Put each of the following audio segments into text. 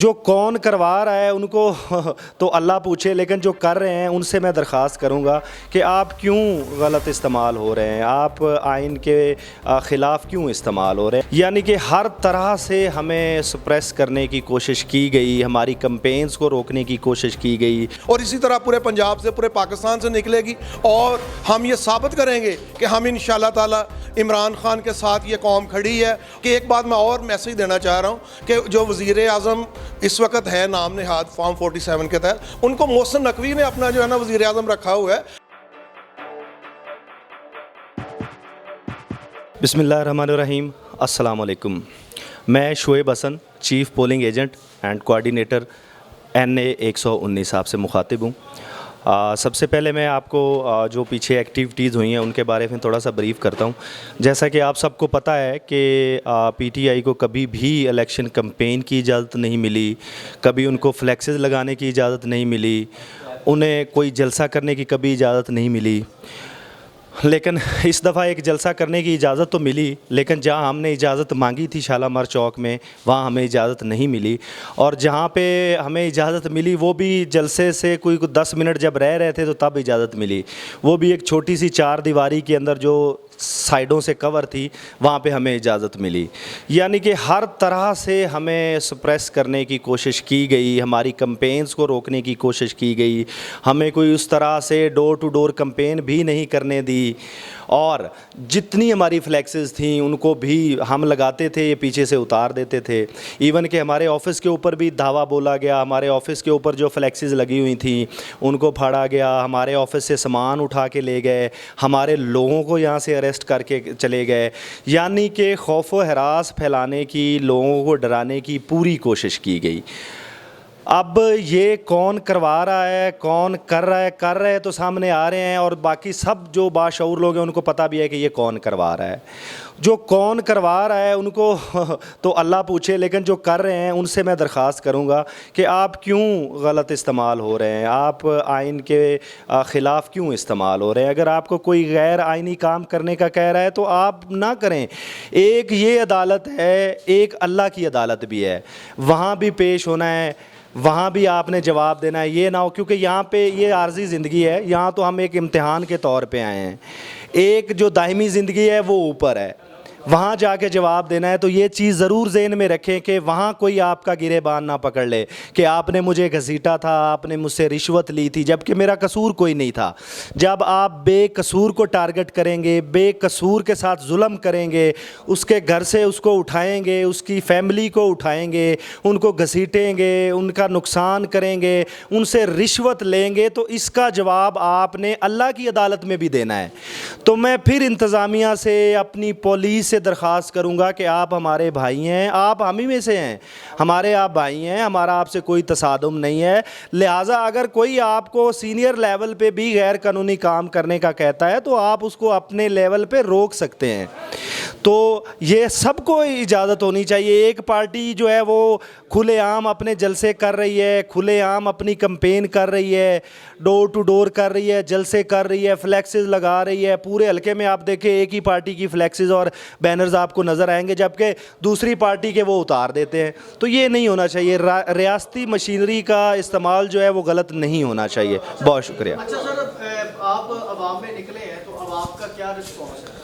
जो कौन करवा रहा है उनको तो अल्लाह पूछे, लेकिन जो कर रहे हैं उनसे मैं दरख्वास्त करूँगा कि आप क्यों गलत इस्तेमाल हो रहे हैं, आप आइन के ख़िलाफ़ क्यों इस्तेमाल हो रहे हैं। यानी कि हर तरह से हमें सप्रेस करने की कोशिश की गई, हमारी कंपेन्स को रोकने की कोशिश की गई और इसी तरह पूरे पंजाब से, पूरे पाकिस्तान से निकलेगी और हम ये साबित करेंगे कि हम इंशाअल्लाह ताला इमरान खान के साथ ये कौम खड़ी है। कि एक बात मैं और मैसेज देना चाह रहा हूँ कि जो वज़ीर आज़म इस वक्त है नाम नहाद फॉर्म 47 के तहत, उनको मोहसिन नकवी ने अपना जो है ना वज़ीर आज़म रखा हुआ है। बिस्मिल्लाहिर्रहमानिर्रहीम, अस्सलाम वालेकुम। मैं Shoaib Hasan, chief polling agent and coordinator NA 119 आपसे मुखातिब हूँ। सबसे पहले मैं आपको जो पीछे एक्टिविटीज़ हुई हैं उनके बारे में थोड़ा सा ब्रीफ़ करता हूँ। जैसा कि आप सबको पता है कि PTI को कभी भी इलेक्शन कैंपेन की इजाज़त नहीं मिली, कभी उनको फ्लैक्सेस लगाने की इजाज़त नहीं मिली, उन्हें कोई जलसा करने की कभी इजाज़त नहीं मिली। लेकिन इस दफ़ा एक जलसा करने की इजाज़त तो मिली, लेकिन जहां हमने इजाज़त मांगी थी शालामार चौक में, वहां हमें इजाज़त नहीं मिली। और जहां पे हमें इजाज़त मिली वो भी जलसे से कोई 10 मिनट जब रह रहे थे तो तब इजाज़त मिली, वो भी एक छोटी सी 4 दीवारी के अंदर जो साइडों से कवर थी, वहाँ पे हमें इजाज़त मिली। यानी कि हर तरह से हमें सप्रेस करने की कोशिश की गई, हमारी कंपेन्स को रोकने की कोशिश की गई, हमें कोई उस तरह से डोर टू डोर कंपेन भी नहीं करने दी। और जितनी हमारी फ्लैक्सेस थी उनको भी हम लगाते थे, ये पीछे से उतार देते थे। इवन कि हमारे ऑफ़िस के ऊपर भी धावा बोला गया, हमारे ऑफ़िस के ऊपर जो फ्लैक्सेस लगी हुई थी उनको फाड़ा गया, हमारे ऑफ़िस से सामान उठा के ले गए, हमारे लोगों को यहाँ से अरेस्ट करके चले गए। यानी कि खौफ व हरास फैलाने की, लोगों को डराने की पूरी कोशिश की गई। अब ये कौन करवा रहा है, कौन कर रहा है तो सामने आ रहे हैं, और बाकी सब जो बाशऊर लोग हैं उनको पता भी है कि ये कौन करवा रहा है। जो कौन करवा रहा है उनको तो अल्लाह पूछे, लेकिन जो कर रहे हैं उनसे मैं दरख्वास्त करूँगा कि आप क्यों गलत इस्तेमाल हो रहे हैं, आप आइन के ख़िलाफ़ क्यों इस्तेमाल हो रहे हैं। अगर आपको कोई गैर आइनी काम करने का कह रहा है तो आप ना करें। एक ये अदालत है, एक अल्लाह की अदालत भी है, वहाँ भी पेश होना है, वहाँ भी आपने जवाब देना है। ये ना हो, क्योंकि यहाँ पे ये आर्जी ज़िंदगी है, यहाँ तो हम एक इम्तिहान के तौर पे आए हैं। एक जो दायमी ज़िंदगी है वो ऊपर है, वहाँ जाके जवाब देना है। तो ये चीज़ ज़रूर ज़हन में रखें कि वहाँ कोई आपका गिरेबान ना पकड़ ले कि आपने मुझे घसीटा था, आपने मुझसे रिश्वत ली थी, जबकि मेरा कसूर कोई नहीं था। जब आप बेकसूर को टारगेट करेंगे, बेकसूर के साथ जुल्म करेंगे, उसके घर से उसको उठाएंगे, उसकी फैमिली को उठाएंगे, उनको घसीटेंगे, उनका नुकसान करेंगे, उनसे रिश्वत लेंगे, तो इसका जवाब आपने अल्लाह की अदालत में भी देना है। तो मैं फिर इंतज़ामिया से, अपनी पुलिस से दरख्वास्त करूंगा कि आप हमारे भाई हैं, आप हम ही में से हैं, हमारे आप भाई हैं, हमारा आपसे कोई तसादुम नहीं है। लिहाजा अगर कोई आपको सीनियर लेवल पे भी गैर कानूनी काम करने का कहता है तो आप उसको अपने लेवल पे रोक सकते हैं। तो ये सबको इजाज़त होनी चाहिए। एक पार्टी जो है वो खुलेआम अपने जलसे कर रही है, खुलेआम अपनी कंपेन कर रही है, डोर टू डोर कर रही है, जलसे कर रही है, फ्लैक्सेस लगा रही है। पूरे हल्के में आप देखें एक ही पार्टी की फ्लैक्सेस और बैनर्स आपको नज़र आएंगे, जबकि दूसरी पार्टी के वो उतार देते हैं। तो ये नहीं होना चाहिए। रियासती मशीनरी का इस्तेमाल जो है वो गलत नहीं होना चाहिए। बहुत शुक्रिया। अच्छा सर, आप अवाम में निकले हैं तो अवाम का क्या रिस्पॉन्स है?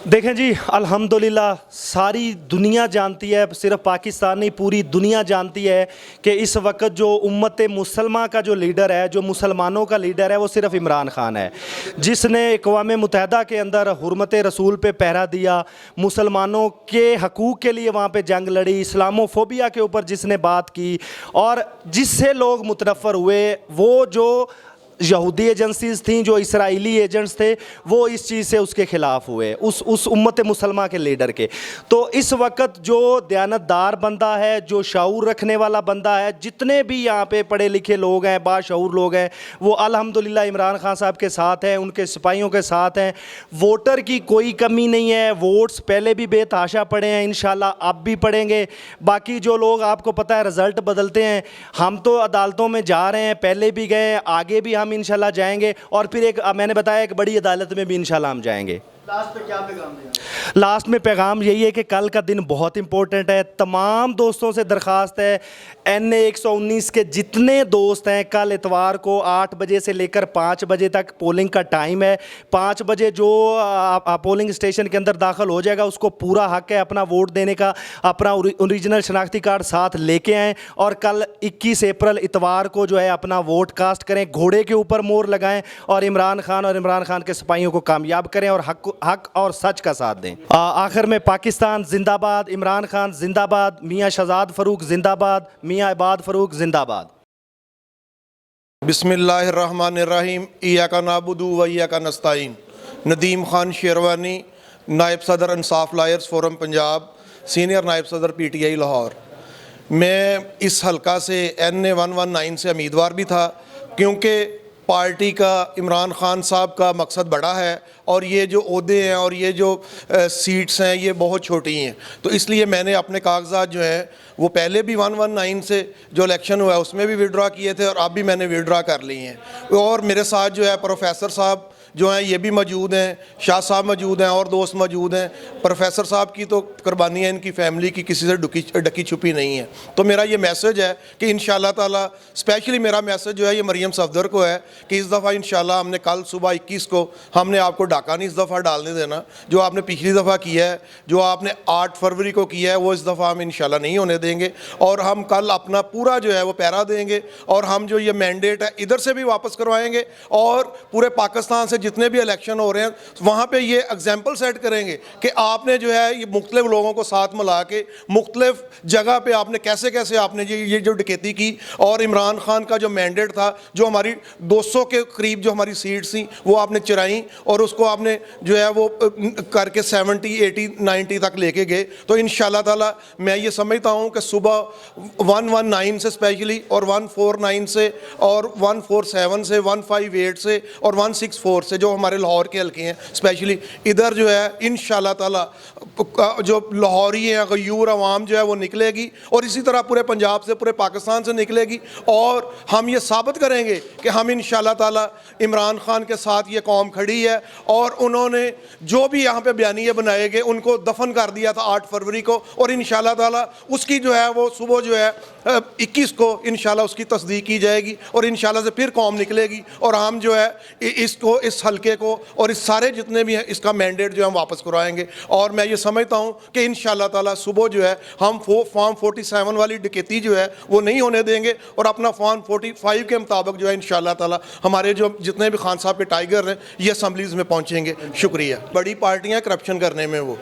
देखें जी, अल्हम्दुलिल्लाह सारी दुनिया जानती है, सिर्फ पाकिस्तान नहीं पूरी दुनिया जानती है कि इस वक्त जो उम्मत मुसलमा का जो लीडर है, जो मुसलमानों का लीडर है, वो सिर्फ इमरान खान है, जिसने अक़वाम मुत्तहिदा के अंदर हुर्मत रसूल पे पहरा दिया, मुसलमानों के हकूक़ के लिए वहाँ पे जंग लड़ी, इस्लामोफोबिया के ऊपर जिसने बात की, और जिससे लोग मुतनफ़र हुए, वो जो यहूदी एजेंसीज़ थी, जो इसराइली एजेंट्स थे, वो इस चीज़ से उसके ख़िलाफ़ हुए, उस उम्मत मुसलमा के लीडर के। तो इस वक्त जो दयानतदार बंदा है, जो शऊर रखने वाला बंदा है, जितने भी यहाँ पे पढ़े लिखे लोग हैं, बाशऊर लोग हैं, वो अल्हम्दुलिल्लाह इमरान खान साहब के साथ हैं, उनके सिपाहियों के साथ हैं। वोटर की कोई कमी नहीं है, वोट्स पहले भी बेतहाशा पड़े हैं, इंशाल्लाह अब भी पड़ेंगे। बाकी जो लोग, आपको पता है रिज़ल्ट बदलते हैं, हम तो अदालतों में जा रहे हैं, पहले भी गए, आगे भी हम इंशाल्लाह जाएंगे, और फिर एक मैंने बताया एक बड़ी अदालत में भी इंशाल्लाह हम जाएंगे। लास्ट पे क्या पैगाम दें? लास्ट में पैगाम यही है कि कल का दिन बहुत इंपॉर्टेंट है। तमाम दोस्तों से दरख्वास्त है, NA 119 के जितने दोस्त हैं, कल इतवार को 8 बजे से लेकर 5 बजे तक पोलिंग का टाइम है। 5 बजे जो पोलिंग स्टेशन के अंदर दाखिल हो जाएगा उसको पूरा हक है अपना वोट देने का। अपना ओरिजिनल शनाख्ती कार्ड साथ लेके आएँ और कल 21 अप्रैल इतवार को जो है अपना वोट कास्ट करें। घोड़े के ऊपर मोहर लगाएं और इमरान खान के सिपाहियों को कामयाब करें और हक और सच का साथ दें। आखिर में पाकिस्तान जिंदाबाद, इमरान खान जिंदाबाद, मियाँ शहजाद फ़रूक जिंदाबाद, मियाँ इबाद फ़रूक जिंदाबाद। बिस्मिल्लाहिर्रहमानिर्रहीम। इय्याका नाबुदु व इय्याका नस्तईन। नदीम खान शेरवानी, नायब सदर इंसाफ लायर्स फोरम पंजाब, सीनियर नायब सदर PTI लाहौर। मैं इस हलका से NA 119 से उम्मीदवार भी था, क्योंकि पार्टी का इमरान खान साहब का मकसद बड़ा है और ये जो ओहदे हैं और ये जो सीट्स हैं ये बहुत छोटी हैं, तो इसलिए मैंने अपने कागजात जो हैं वो पहले भी 119 से जो इलेक्शन हुआ है उसमें भी विड्रॉ किए थे और अब भी मैंने विड्रॉ कर लिए हैं। और मेरे साथ जो है प्रोफेसर साहब जो हैं ये भी मौजूद हैं, शाह साहब मौजूद हैं और दोस्त मौजूद हैं। प्रोफेसर साहब की तो कुर्बानी है इनकी फैमिली की, किसी से डकी छुपी नहीं है। तो मेरा ये मैसेज है कि इंशाल्लाह ताला, स्पेशली मेरा मैसेज जो है ये मरियम सफदर को है कि इस दफ़ा इंशाल्लाह हमने कल सुबह 21 को हमने आपको डाका नहीं इस दफ़ा डालने देना। जो आपने पिछली दफ़ा किया है, जो आपने 8 फरवरी को किया है, वो इस दफ़ा हम इंशाल्लाह नहीं होने देंगे और हम कल अपना पूरा जो है वो पैरा देंगे और हम जो ये मैंडेट है इधर से भी वापस करवाएंगे और पूरे पाकिस्तान से जितने भी इलेक्शन हो रहे हैं वहाँ पे ये एग्जाम्पल सेट करेंगे कि आपने जो है ये मुख्तलिफ लोगों को साथ मिला के मुख्तलिफ जगह पे आपने कैसे कैसे आपने ये जो डकैती की और इमरान खान का जो मैंडेट था, जो हमारी 200 के करीब जो हमारी सीट्स थी वो आपने चुराई और उसको आपने जो है वो करके 70, 80, 90 तक लेके गए। तो इंशाल्लाह ताला मैं ये समझता हूँ कि सुबह 119 से स्पेशली और 149 से और 147 से 158 से और 164 से जो हमारे लाहौर के हल्के हैं स्पेशली इधर जो है इंशाल्लाह ताला जो लाहौरी हैं गयूर अवाम जो है वो निकलेगी और इसी तरह पूरे पंजाब से पूरे पाकिस्तान से निकलेगी और हम ये साबित करेंगे कि हम इंशाल्लाह ताला इमरान खान के साथ ये कौम खड़ी है और उन्होंने जो भी यहाँ पे बयानिए बनाए गए उनको दफन कर दिया था 8 फरवरी को और इंशाल्लाह ताला उसकी जो है वो सुबह जो है 21 को इंशाल्लाह उसकी तस्दीक की जाएगी और इंशाल्लाह से फिर कौम निकलेगी और हम जो है इसको, इस हल्के को और इस सारे जितने भी हैं इसका मैंडेट जो है हम वापस करवाएंगे। और मैं ये समझता हूँ कि इंशाल्लाह ताला सुबह जो है हम फॉर्म 47 वाली डकैती जो है वो नहीं होने देंगे और अपना फॉर्म 45 के मुताबिक जो है इंशाल्लाह ताला हमारे जो जितने भी खान साहब के टाइगर हैं ये असम्बलीज़ में पहुँचेंगे। शुक्रिया। बड़ी पार्टियाँ करप्शन करने में वो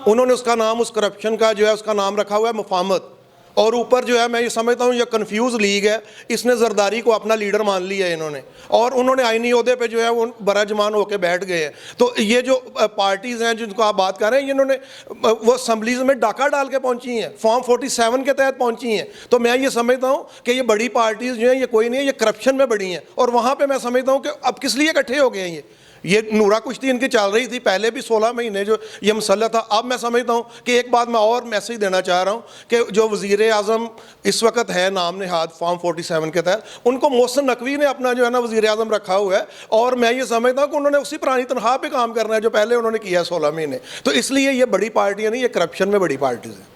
उन्होंने उसका नाम, उस करप्शन का जो है उसका नाम रखा हुआ है मुफाहमत और ऊपर जो है मैं ये समझता हूँ ये कन्फ्यूज़ लीग है, इसने जरदारी को अपना लीडर मान लिया है इन्होंने और उन्होंने आईनी ओहदे पे जो है वो बराजमान होकर बैठ गए हैं। तो ये जो पार्टीज़ हैं जिनको आप बात कर रहे हैं इन्होंने वो असम्बलीज़ में डाका डाल के पहुँची हैं, फॉर्म 47 के तहत पहुँची हैं। तो मैं ये समझता हूँ कि ये बड़ी पार्टीज़ जो हैं ये कोई नहीं है, ये करप्शन में बड़ी हैं और वहाँ पर मैं समझता हूँ कि अब किस लिए इकट्ठे हो गए हैं ये नूरा कुश्ती इनकी चल रही थी पहले भी 16 महीने जो ये मसला था। अब मैं समझता हूँ कि एक बात मैं और मैसेज देना चाह रहा हूँ कि जो वज़ीर आज़म इस वक्त है नाम नहाद फॉर्म 47 के तहत, उनको मोहसिन नकवी ने अपना जो है ना वज़ीर आज़म रखा हुआ है और मैं ये समझता हूँ कि उन्होंने उसी पुरानी तनख्वाह पे काम करना है जो पहले उन्होंने किया है 16 महीने। तो इसलिए ये बड़ी पार्टियाँ नहीं, ये करप्शन में बड़ी पार्टीज़ हैं।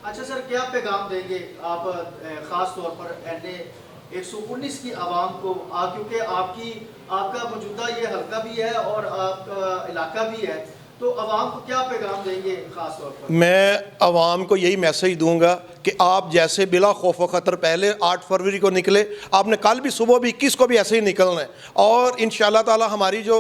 अच्छा सर, क्या पैगाम देंगे आप ख़ास तौर पर NA 119 की आवाम को, क्योंकि आपका मौजूदा ये हल्का भी है और आपका इलाका भी है, तो आवाम को क्या पैगाम देंगे खास तौर पर? मैं आवाम को यही मैसेज दूंगा कि आप जैसे बिला खौफ व ख़तर पहले 8 फरवरी को निकले, आपने कल भी सुबह भी 21 को भी ऐसे ही निकलना है और इंशाल्लाह ताला हमारी जो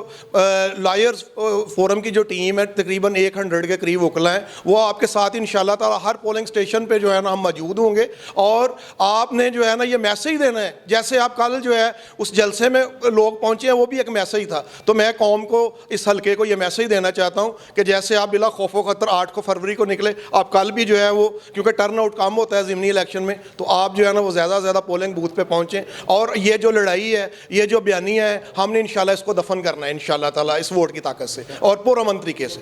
लायर्स फोरम की जो टीम है तकरीबन 100 के करीब वकला हैं, वो आपके साथ इंशाल्लाह ताला हर पोलिंग स्टेशन पे जो है ना हम मौजूद होंगे और आपने जो है ना ये मैसेज देना है। जैसे आप कल जो है उस जलसे में लोग पहुँचे हैं वो भी एक मैसेज था, तो मैं कौम को इस हल्के को ये मैसेज देना चाहता हूँ कि जैसे आप बिला खौफ व ख़तर 8 फरवरी को निकले, आप कल भी जो है वो, क्योंकि टर्न आउट कम होता है ज़िमनी इलेक्शन में, तो आप जो है ना वो ज़्यादा से ज़्यादा पोलिंग बूथ पे पहुँचें और ये जो लड़ाई है, ये जो बयानिया है, हमने इंशाल्लाह इसको दफन करना है इंशाल्लाह ताला इस वोट की ताकत से और पुरअमन तरीके से।